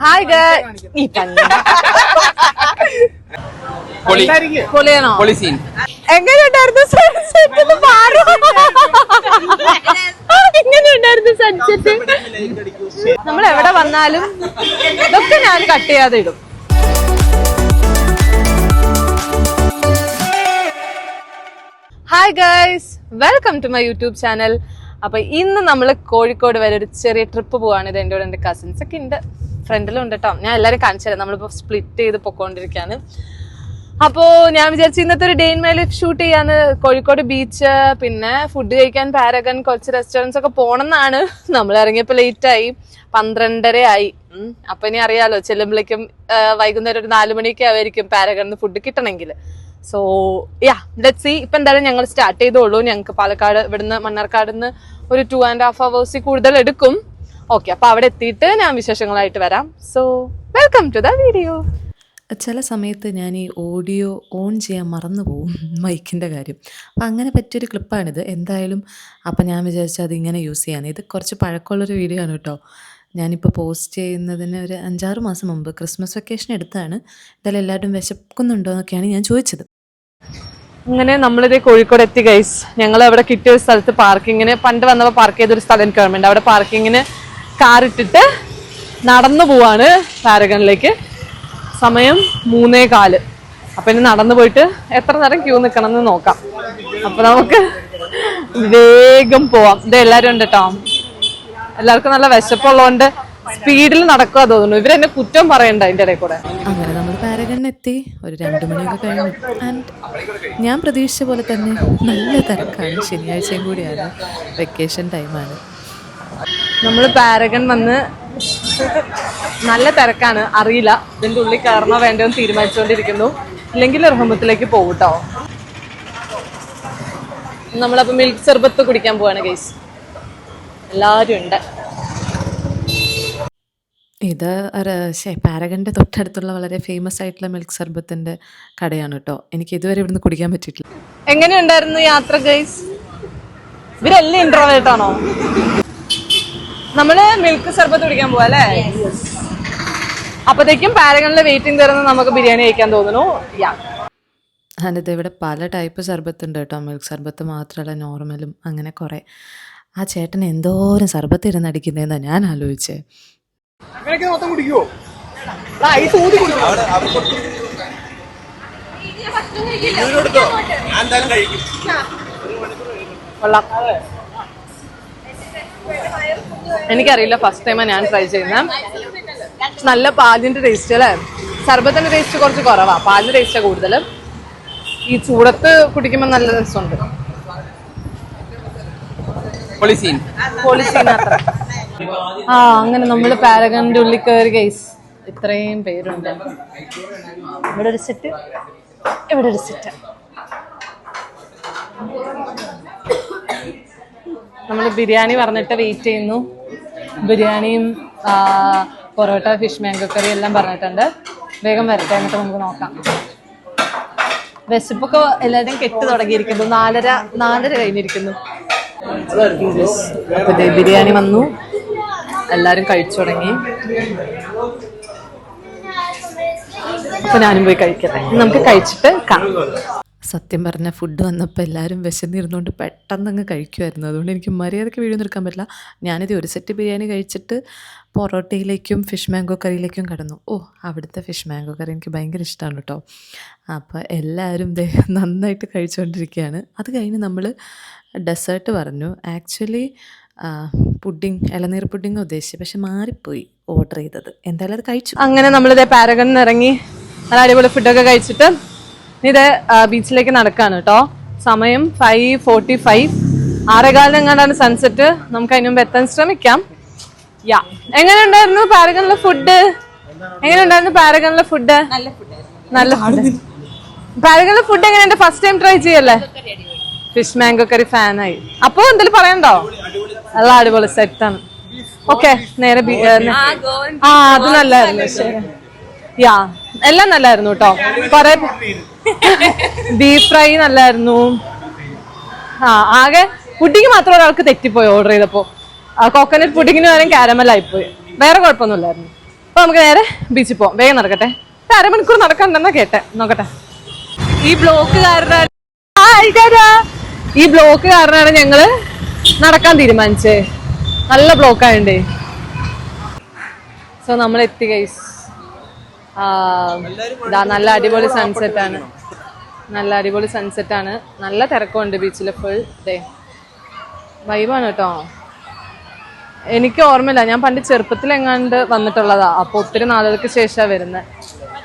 Hi എങ്ങനെയുണ്ടായിരുന്നു sunset? നമ്മൾ എവിടെ വന്നാലും ഇതൊക്കെ ഞാൻ കട്ട് ചെയ്യാതെ ഇടും. Hi guys, welcome to my YouTube channel. അപ്പൊ ഇന്ന് നമ്മൾ കോഴിക്കോട് വരെ ഒരു ചെറിയ ട്രിപ്പ് പോവാണ്. ഇത് എൻ്റെ കൂടെ എൻ്റെ കസിൻസ് ഒക്കെ ഉണ്ട്, ഫ്രണ്ടിലും ഉണ്ട് കേട്ടോ. ഞാൻ എല്ലാവരും കാണിച്ചു തരാം. നമ്മളിപ്പോ സ്പ്ലിറ്റ് ചെയ്ത് പൊക്കോണ്ടിരിക്കുകയാണ്. അപ്പോ ഞാൻ വിചാരിച്ചു ഇന്നത്തെ ഒരു day in my life shoot ചെയ്യാന്ന്. കോഴിക്കോട് ബീച്ച്, പിന്നെ ഫുഡ് കഴിക്കാൻ പാരഗൺ, കുറച്ച് റെസ്റ്റോറൻറ്റ്സ് ഒക്കെ പോണെന്നാണ്. നമ്മൾ ഇറങ്ങിയപ്പോ ലേറ്റ് ആയി, 12:30 ആയി. അപ്പൊ ഇനി അറിയാലോ, ചെല്ലുമ്പോഴേക്കും വൈകുന്നേരം ഒരു 4 മണിയൊക്കെ ആയിരിക്കും പാരഗണിന്ന് ഫുഡ് കിട്ടണമെങ്കിൽ. So yeah, let's see. ഇപ്പൊ എന്തായാലും ഞങ്ങൾ സ്റ്റാർട്ട് ചെയ്തോളൂ. ഞങ്ങൾക്ക് പാലക്കാട് ഇവിടുന്ന് മണ്ണാർക്കാട് നിന്ന് ഒരു 2.5 hours കൂടുതൽ എടുക്കും. ഓക്കെ, അപ്പൊ അവിടെ എത്തിയിട്ട് ഞാൻ വിശേഷങ്ങളായിട്ട് വരാം. So welcome to the video. ചില സമയത്ത് ഞാൻ ഈ ഓഡിയോ ഓൺ ചെയ്യാൻ മറന്നു പോകും, മൈക്കിൻ്റെ കാര്യം. അപ്പം അങ്ങനെ പറ്റിയൊരു ക്ലിപ്പാണിത് എന്തായാലും. അപ്പം ഞാൻ വിചാരിച്ചു അത് ഇങ്ങനെ യൂസ് ചെയ്യാൻ. ഇത് കുറച്ച് പഴക്കമുള്ളൊരു വീഡിയോ ആണ് കേട്ടോ. ഞാനിപ്പോൾ പോസ്റ്റ് ചെയ്യുന്നതിന് ഒരു 5-6 മാസം മുമ്പ് ക്രിസ്മസ് വെക്കേഷൻ എടുത്താണ്. എന്തായാലും എല്ലാവരും വിശക്കുന്നുണ്ടോ എന്നൊക്കെയാണ് ഞാൻ ചോദിച്ചത്. അങ്ങനെ നമ്മളിത് കോഴിക്കോട് എത്തി ഗൈസ്. ഞങ്ങൾ അവിടെ കിട്ടിയ ഒരു സ്ഥലത്ത് പാർക്കിങ്ങിന്, പണ്ട് വന്നപ്പോൾ പാർക്ക് ചെയ്തൊരു സ്ഥലം ഗവൺമെന്റ്, അവിടെ പാർക്കിങ്ങിന് കാർ ഇട്ടിട്ട് നടന്നു പോവാണ് പാരഗണിലേക്ക്. സമയം 3:15. അപ്പൊ ഇനി നടന്നു പോയിട്ട് എത്ര നേരം ക്യൂ നിൽക്കണം എന്ന് നോക്കാം. അപ്പൊ നമുക്ക് വേഗം പോവാം. ഇത് എല്ലാവരും ഉണ്ട് കേട്ടോ. എല്ലാവർക്കും നല്ല വിശപ്പുള്ളതുകൊണ്ട് സ്പീഡിൽ നടക്കുക തോന്നുന്നു. ഇവരെന്നെ കുറ്റം പറയണ്ട അതിൻ്റെ ഇടയിൽ കൂടെ. അങ്ങനെ നമ്മൾ പാരഗണിനെത്തി. ഒരു 2 മണിയൊക്കെ കഴിഞ്ഞു. ആൻഡ് ഞാൻ പ്രതീക്ഷിച്ച പോലെ തന്നെ നല്ല തിരക്കാണ്. ശനിയാഴ്ചയും കൂടിയാണ്, വെക്കേഷൻ ടൈമാണ്. നമ്മൾ പാരഗൺ വന്ന് നല്ല തിരക്കാണ്. അറിയില്ല ഇതിൻ്റെ ഉള്ളിൽ കയറണോ വേണ്ടോന്ന് തീരുമാനിച്ചുകൊണ്ടിരിക്കുന്നു. ഇല്ലെങ്കിൽ റഹ്മത്തിലേക്ക് പോകും കേട്ടോ. നമ്മളപ്പോൾ മിൽക്ക് സർബത്ത് കുടിക്കാൻ പോവാണ് ഗൈസ്. എല്ലാവരും ഉണ്ട്. ഇത് പാരഗണിൻ്റെ തൊട്ടടുത്തുള്ള വളരെ ഫേമസ് ആയിട്ടുള്ള മിൽക്ക് സർബത്തിൻ്റെ കടയാണ് കേട്ടോ. എനിക്ക് ഇതുവരെ ഇവിടുന്ന് കുടിക്കാൻ പറ്റിയിട്ടില്ല. എങ്ങനെയുണ്ടായിരുന്നു യാത്ര ഗൈസ്? ഇവരെല്ലാം ഇൻട്രോവേർട്ട് ആണോ? നമ്മള് മിൽക്ക് സർബത്ത് കുടിക്കാൻ പോവാ അല്ലേ? അപ്പത്തേക്കും പാരഗണിലെ വെയിറ്റിംഗ് തരുന്ന നമുക്ക് ബിരിയാണി കഴിക്കാൻ തോന്നുന്നു. അതിത് ഇവിടെ പല ടൈപ്പ് സർബത്ത് ഉണ്ട് കേട്ടോ. മിൽക്ക് സർബത്ത് മാത്രമല്ല, നോർമലും അങ്ങനെ കുറേ. ആ ചേട്ടൻ എന്തോരം സർബത്ത് ഇരുന്ന് അടിക്കുന്നതെന്നാണ് ഞാൻ ആലോചിച്ചേ. എനിക്കറിയില്ല, ഫസ്റ്റ് ടൈമാണ് ഞാൻ ട്രൈ ചെയ്യുന്നത്. നല്ല പാലിന്റെ ടേസ്റ്റ് അല്ലേ? സർബത്തിന്റെ ടേസ്റ്റ് കുറച്ച് കുറവാ, പാലിന്റെ ടേസ്റ്റ് കൂടുതൽ. ഈ ചൂടത്ത് കുടിക്കുമ്പോൾ നല്ല രസമുണ്ട്. അങ്ങനെ നമ്മള് പാരഗണിന്റെ ഉള്ളിൽ കയറി ഗൈസ്. ഇത്രയും പേരുണ്ട്. ഇവിടെ ഒരു സെറ്റ്, ഇവിടെ ഒരു സെറ്റ്. നമ്മൾ ബിരിയാണി പറഞ്ഞിട്ട് വെയിറ്റ് ചെയ്യുന്നു. ബിരിയാണിയും പൊറോട്ട, ഫിഷ് മാംഗോ കറി എല്ലാം പറഞ്ഞിട്ടുണ്ട്. വേഗം വരട്ടെ, എന്നിട്ട് നമുക്ക് നോക്കാം. വിശപ്പൊക്കെ എല്ലാവരും കെട്ട് തുടങ്ങിയിരിക്കുന്നു. 4:30 കഴിഞ്ഞിരിക്കുന്നു. അപ്പൊ ബിരിയാണി വന്നു, എല്ലാരും കഴിച്ചു തുടങ്ങി. അപ്പൊ ഞാനും പോയി കഴിക്കട്ടെ. നമുക്ക് കഴിച്ചിട്ട് കാണാം. സത്യം പറഞ്ഞ ഫുഡ് വന്നപ്പോൾ എല്ലാവരും വിശന്നിരുന്നുകൊണ്ട് പെട്ടെന്ന് അങ്ങ് കഴിക്കുമായിരുന്നു. അതുകൊണ്ട് എനിക്ക് മര്യാദയ്ക്ക് വീഡിയോ എടുക്കാൻ പറ്റില്ല. ഞാനിത് ഒരു സെറ്റ് ബിരിയാണി കഴിച്ചിട്ട് പൊറോട്ടയിലേക്കും ഫിഷ് മാംഗോ കറിയിലേക്കും കടന്നു. അവിടുത്തെ ഫിഷ് മാംഗോ കറി എനിക്ക് ഭയങ്കര ഇഷ്ടമാണ് കേട്ടോ. അപ്പോൾ എല്ലാവരും നന്നായിട്ട് കഴിച്ചുകൊണ്ടിരിക്കുകയാണ്. അത് കഴിഞ്ഞ് നമ്മൾ ഡെസേർട്ട് പറഞ്ഞു. ആക്ച്വലി പുഡിങ്, ഇളനീർ പുഡിങ് ഉദ്ദേശിച്ചു, പക്ഷെ മാറിപ്പോയി ഓർഡർ ചെയ്തത്. എന്തായാലും അത് കഴിച്ചു. അങ്ങനെ നമ്മളിതേ പാരഗണിൽ നിന്ന് ഇറങ്ങി നല്ല അടിപൊളി ഫുഡൊക്കെ കഴിച്ചിട്ട് ഇത് ബീച്ചിലേക്ക് നടക്കാണ് കേട്ടോ. സമയം 5:45. 6:15 എങ്ങാണ്ടാണ് സൺസെറ്റ്. നമുക്ക് അതിന് മുമ്പ് എത്താൻ ശ്രമിക്കാം. എങ്ങനെയുണ്ടായിരുന്നു പാരഗണിലെ ഫുഡ്? എങ്ങനെയുണ്ടായിരുന്നു പാരഗണിലെ ഫുഡ്? നല്ല ഫുഡ്. പാരഗണിലെ ഫുഡ് എങ്ങനെയുണ്ട്? ഫസ്റ്റ് ടൈം ട്രൈ ചെയ്യല്ലേ? ഫിഷ് മാംഗോ കറി ഫാനായി. അപ്പൊ എന്തെങ്കിലും പറയണ്ടോ? നല്ല അടിപൊളി സെറ്റാണ്. ഓക്കെ, നേരെ അത് നല്ലായിരുന്നു. ശരി, എല്ലാം നല്ലായിരുന്നു കേട്ടോ. കൊറേ ബീഫ് ഫ്രൈ നല്ലായിരുന്നു. ആകെ പുഡിങ് മാത്രം ഒരാൾക്ക് തെറ്റിപ്പോയി ഓർഡർ ചെയ്തപ്പോ. കോക്കനട്ട് പുഡിങ്ങിന് പകരം കാരമൽ ആയിപ്പോയി. വേറെ കുഴപ്പമൊന്നുമില്ലായിരുന്നു. അപ്പൊ നമുക്ക് നേരെ ബീച്ചിൽ പോവാം. വേഗം നടക്കട്ടെ. അരമണിക്കൂർ നടക്കണ്ടെന്നാ കേട്ടെ. നോക്കട്ടെ. ഈ ബ്ലോക്ക് കാരണമാണ് ഞങ്ങള് നടക്കാൻ തീരുമാനിച്ചേ. നല്ല ബ്ലോക്ക് ആയണ്ടേ. സോ നമ്മൾ എത്തി ഗൈസ്. നല്ല അടിപൊളി സൺസെറ്റ് ആണ്. നല്ല തിരക്കുണ്ട് ബീച്ചിൽ. ഫുൾ ഡേ വൈബാണ് കേട്ടോ. എനിക്ക് ഓർമ്മയില്ല, ഞാൻ പണ്ട് ചെറുപ്പത്തിൽ എങ്ങാണ്ട് വന്നിട്ടുള്ളതാ. അപ്പൊ ഒത്തിരി നാളുകൾക്ക് ശേഷമാണ് വരുന്നത്.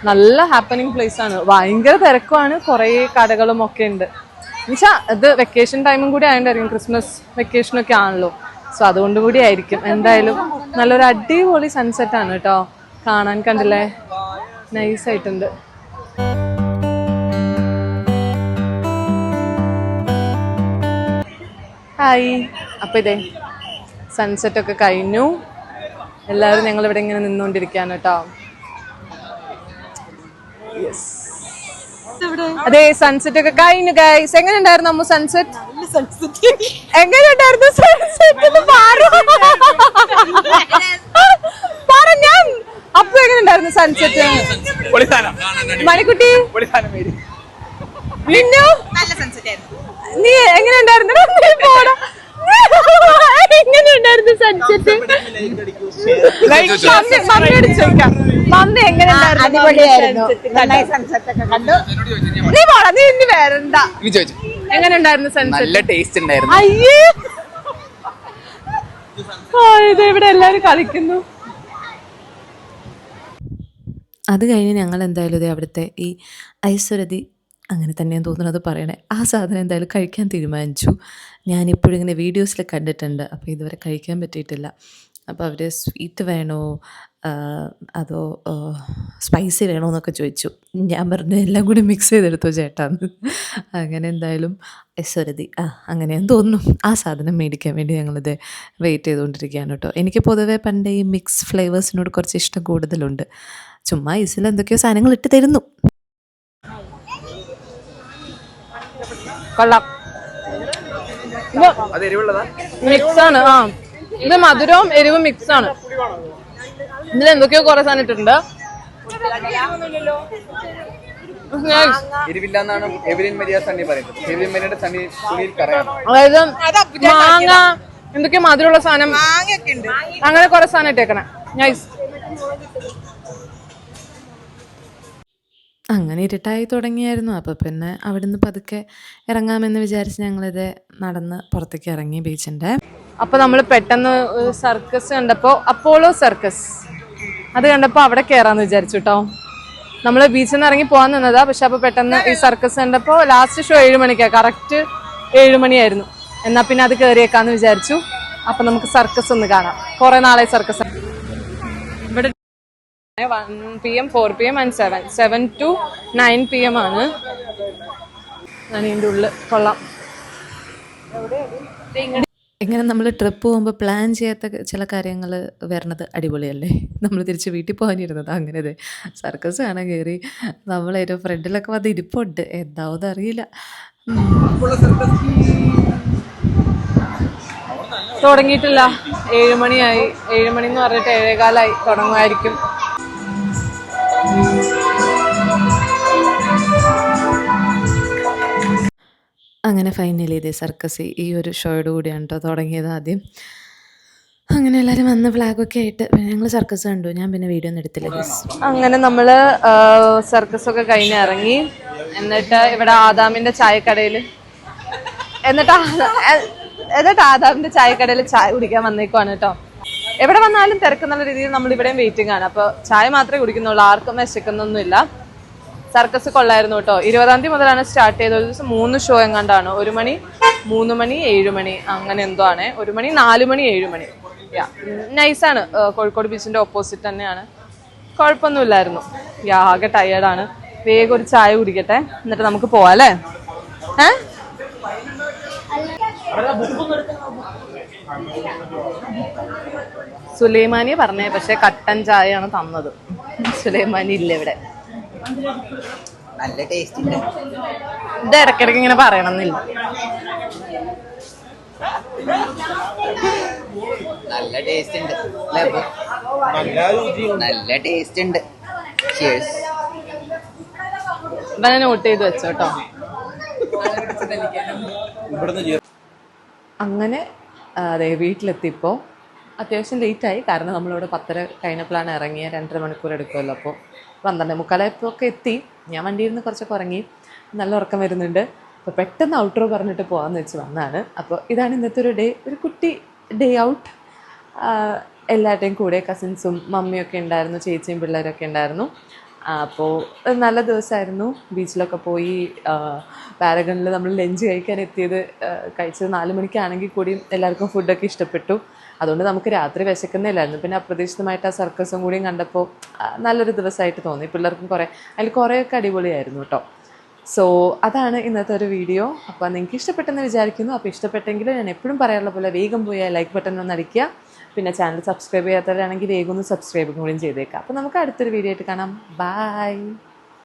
നല്ല ഹാപ്പനിങ് പ്ലേസ് ആണ്. ഭയങ്കര തിരക്കുമാണ്. കുറേ കടകളും ഒക്കെ ഉണ്ട്. എന്നുവെച്ചാ ഇത് വെക്കേഷൻ ടൈമും കൂടി ആയതുകൊണ്ടായിരിക്കും. ക്രിസ്മസ് വെക്കേഷനൊക്കെ ആണല്ലോ. സോ അതുകൊണ്ട് കൂടി ആയിരിക്കും. എന്തായാലും നല്ലൊരു അടിപൊളി സൺസെറ്റ് ആണ് കേട്ടോ. കാണാൻ കണ്ടില്ലേ, നൈസ് ആയിട്ടുണ്ട്. ഹായ്. അപ്പൊ ഇതേ സൺസെറ്റ് ഒക്കെ കഴിഞ്ഞു. എല്ലാവരും ഞങ്ങൾ ഇവിടെ ഇങ്ങനെ നിന്നുകൊണ്ടിരിക്കുകയാണ് കേട്ടോ. അതെ, സൺസെറ്റ് ഒക്കെ കഴിഞ്ഞു ഗൈസ്. എങ്ങനെ ഉണ്ടായിരുന്നു അമ്മു സൺസെറ്റ്? എങ്ങനെ ഉണ്ടായിരുന്നു സൺസെറ്റ്? ഞാൻ അപ്പൊ എങ്ങനെ ഉണ്ടായിരുന്നു സൺസെറ്റ്? മണിക്കുട്ടി മിന്നു നീ എങ്ങനെ ഉണ്ടായിരുന്നു? എങ്ങനെ ഉണ്ടായിരുന്നു സൺസെറ്റ്? മമ്മിയോട് ചോദിക്കാം. മമ്മി എങ്ങനെ ഉണ്ടായിരുന്നു? നീ പോടാ, നീ ഇനി വരണ്ട. എങ്ങനെ ഉണ്ടായിരുന്നു സൺസെറ്റ്? നല്ല ടേസ്റ്റ് ഉണ്ടായിരുന്നു. അയ്യേ, ഇത് ഇവിടെ എല്ലാരും കളിക്കുന്നു. അത് കഴിഞ്ഞ് ഞങ്ങൾ എന്തായാലും ഇതേ അവിടുത്തെ ഈ ഐശ്വരതി, അങ്ങനെ തന്നെയാണ് തോന്നുന്നത് പറയണേ, ആ സാധനം എന്തായാലും കഴിക്കാൻ തീരുമാനിച്ചു. ഞാനിപ്പോഴും ഇങ്ങനെ വീഡിയോസിൽ കണ്ടിട്ടുണ്ട്. അപ്പോൾ ഇതുവരെ കഴിക്കാൻ പറ്റിയിട്ടില്ല. അപ്പോൾ അവർ സ്വീറ്റ് വേണോ അതോ സ്പൈസി വേണോ എന്നൊക്കെ ചോദിച്ചു. ഞാൻ പറഞ്ഞു എല്ലാം കൂടി മിക്സ് ചെയ്തെടുത്തോ ചേട്ടാന്ന്. അങ്ങനെ എന്തായാലും ഐശ്വരതി അങ്ങനെയെന്ന് തോന്നുന്നു ആ സാധനം മേടിക്കാൻ വേണ്ടി ഞങ്ങളിത് വെയിറ്റ് ചെയ്തുകൊണ്ടിരിക്കുകയാണ് കേട്ടോ. എനിക്ക് പൊതുവേ പണ്ട് ഈ മിക്സ് ഫ്ലേവേഴ്സിനോട് കുറച്ച് ഇഷ്ടം കൂടുതലുണ്ട്. ചുമ്മാ ഐസിൽ എന്തൊക്കെയോ സാധനങ്ങൾ ഇട്ട് തരുന്നു. കൊള്ളാം. മിക്സ് ആണ്. ഇത് മധുരവും എരിവും മിക്സ് ആണ്. ഇതിൽ എന്തൊക്കെയോ കുറെ സാധനം ഇട്ടിട്ടുണ്ട്. അതായത് മാങ്ങ, എന്തൊക്കെയോ മധുരമുള്ള സാധനം, അങ്ങനെ കുറെ സാധനം ഇട്ടേക്കണേ. നൈസ്. അങ്ങനെ ഇരുട്ടായി തുടങ്ങിയായിരുന്നു. അപ്പോൾ പിന്നെ അവിടുന്ന് പതുക്കെ ഇറങ്ങാമെന്ന് വിചാരിച്ച് ഞങ്ങളിത് നടന്ന് പുറത്തേക്ക് ഇറങ്ങി ബീച്ചിൻ്റെ. അപ്പോൾ നമ്മൾ പെട്ടെന്ന് സർക്കസ് കണ്ടപ്പോൾ, അപ്പോളോ സർക്കസ്, അത് കണ്ടപ്പോൾ അവിടെ കയറാമെന്ന് വിചാരിച്ചു കേട്ടോ. നമ്മൾ ബീച്ചിൽ നിന്ന് ഇറങ്ങി പോകാൻ നിന്നതാ. പക്ഷെ അപ്പോൾ പെട്ടെന്ന് ഈ സർക്കസ് കണ്ടപ്പോൾ ലാസ്റ്റ് ഷോ 7 മണിക്കാണ്. കറക്റ്റ് 7 മണിയായിരുന്നു. എന്നാൽ പിന്നെ അത് കയറിയേക്കാന്ന് വിചാരിച്ചു. അപ്പം നമുക്ക് സർക്കസ് ഒന്ന് കാണാം. കുറേ നാളെ സർക്കസ് ഇവിടെ 1 PM 4 PM and 7 to 9 PM ആണ്. ഞാൻ ഇതിൻ്റെ ഉള്ളിൽ കൊള്ളാം. ഇങ്ങനെ നമ്മൾ ട്രിപ്പ് പോകുമ്പോൾ പ്ലാൻ ചെയ്യാത്ത ചില കാര്യങ്ങൾ വരണത് അടിപൊളിയല്ലേ. നമ്മൾ തിരിച്ച് വീട്ടിൽ പോകാനിരുന്നത് അങ്ങനെ അതെ സർക്കസ് കാണാൻ കയറി. നമ്മളേറ്റവും ഫ്രണ്ടിലൊക്കെ വന്ന് ഇരിപ്പുണ്ട്. എന്താവെന്ന് അറിയില്ല. തുടങ്ങിയിട്ടില്ല. 7 മണിയായി. 7 മണി എന്ന് പറഞ്ഞിട്ട് 7:15 തുടങ്ങുമായിരിക്കും. അങ്ങനെ ഫൈനലി ഇതേ സർക്കസ് ഈ ഒരു ഷോയോട് കൂടിയാണ് കേട്ടോ തുടങ്ങിയത് ആദ്യം. അങ്ങനെ എല്ലാവരും വന്ന് ഫ്ലാഗൊക്കെ ആയിട്ട് ഞങ്ങൾ സർക്കസ് കണ്ടു. ഞാൻ പിന്നെ വീഡിയോ ഒന്നും എടുത്തില്ല. അങ്ങനെ നമ്മൾ സർക്കസൊക്കെ കഴിഞ്ഞ് ഇറങ്ങി. എന്നിട്ട് ഇവിടെ ആദാമിൻ്റെ ചായക്കടയിൽ ആദാമിൻ്റെ ചായക്കടയിൽ ചായ കുടിക്കാൻ വന്നേക്കുവാണ് കേട്ടോ. എവിടെ വന്നാലും തിരക്കുന്നുള്ള രീതിയിൽ നമ്മൾ ഇവിടെയും വെയിറ്റിംഗ് ആണ്. അപ്പോൾ ചായ മാത്രമേ കുടിക്കുന്നുള്ളൂ. ആർക്കും വിശക്കുന്നൊന്നുമില്ല. സർക്കസ് കൊള്ളായിരുന്നു കേട്ടോ. 20-ാം തീയതി മുതലാണ് സ്റ്റാർട്ട് ചെയ്തത്. ഒരു ദിവസം 3 ഷോ എങ്ങാണ്ടാണ്. 1 മണി, 3 മണി, 7 മണി, അങ്ങനെ എന്തോ ആണ്. 1 മണി, 4 മണി, 7 മണി. നൈസാണ്. കോഴിക്കോട് ബീച്ചിന്റെ ഓപ്പോസിറ്റ് തന്നെയാണ്. കുഴപ്പമൊന്നുമില്ലായിരുന്നു. ആകെ ടയേർഡാണ്. വേഗം ഒരു ചായ കുടിക്കട്ടെ, എന്നിട്ട് നമുക്ക് പോവാം അല്ലേ? സുലൈമാനി പറഞ്ഞേ, പക്ഷെ കട്ടൻ ചായയാണ് തന്നത്. സുലൈമാനി ഇല്ല ഇവിടെ. നല്ല ടേസ്റ്റ് ഉണ്ട്. ഇത് ഇടയ്ക്കിടയ്ക്ക് ഇങ്ങനെ പറയണമെന്നില്ല. നല്ല ടേസ്റ്റ് ഉണ്ട്. നല്ല ടേസ്റ്റ് ഉണ്ട്. Cheers. ഇവനെ നോട്ട് ചെയ്ത് വെച്ചോ കേട്ടോ. അങ്ങനെ അതെ വീട്ടിലെത്തിയപ്പോൾ അത്യാവശ്യം ലേറ്റായി. കാരണം നമ്മളിവിടെ 10:30 കഴിഞ്ഞപ്പോഴാണ് ഇറങ്ങിയ 2.5 മണിക്കൂർ എടുക്കുമല്ലോ. അപ്പോൾ 12:45 ഒക്കെ എത്തി. ഞാൻ വണ്ടിയിൽ നിന്ന് കുറച്ചൊക്കെ ഉറങ്ങി, നല്ല ഉറക്കം വരുന്നുണ്ട്. അപ്പോൾ പെട്ടെന്ന് ഔട്ട്ഡോർ പറഞ്ഞിട്ട് പോകാമെന്ന് വെച്ച് വന്നതാണ്. അപ്പോൾ ഇതാണ് ഇന്നത്തെ ഒരു ഡേ, ഒരു കുട്ടി ഡേ ഔട്ട്. എല്ലാവരുടെയും കൂടെ കസിൻസും മമ്മിയൊക്കെ ഉണ്ടായിരുന്നു, ചേച്ചിയും പിള്ളേരൊക്കെ ഉണ്ടായിരുന്നു. അപ്പോൾ നല്ല ദിവസമായിരുന്നു. ബീച്ചിലൊക്കെ പോയി. പാരഗണിൽ നമ്മൾ ലഞ്ച് കഴിക്കാൻ എത്തിയത് കഴിച്ചത് 4 മണിക്കാണെങ്കിൽ കൂടിയും എല്ലാവർക്കും ഫുഡൊക്കെ ഇഷ്ടപ്പെട്ടു. അതുകൊണ്ട് നമുക്ക് രാത്രി വിശക്കുന്നില്ലായിരുന്നു. പിന്നെ അപ്രതീക്ഷിതമായിട്ട് ആ സർക്കസും കൂടിയും കണ്ടപ്പോൾ നല്ലൊരു ദിവസമായിട്ട് തോന്നി. പിള്ളേർക്കും കുറേയൊക്കെ അടിപൊളിയായിരുന്നു കേട്ടോ. സോ അതാണ് ഇന്നത്തെ ഒരു വീഡിയോ. അപ്പോൾ നിങ്ങൾക്ക് ഇഷ്ടപ്പെട്ടെന്ന് വിചാരിക്കുന്നു. അപ്പോൾ ഇഷ്ടപ്പെട്ടെങ്കിൽ ഞാൻ എപ്പോഴും പറയാറുള്ള പോലെ വേഗം പോയി ആ ലൈക്ക് ബട്ടൺ ഒന്ന് അടിക്കുക. പിന്നെ ചാനൽ സബ്സ്ക്രൈബ് ചെയ്യാത്തവരാണെങ്കിൽ വേഗം ഒന്ന് സബ്സ്ക്രൈബും കൂടിയും ചെയ്തേക്കാം. അപ്പോൾ നമുക്ക് അടുത്തൊരു വീഡിയോ ആയിട്ട് കാണാം. ബൈ.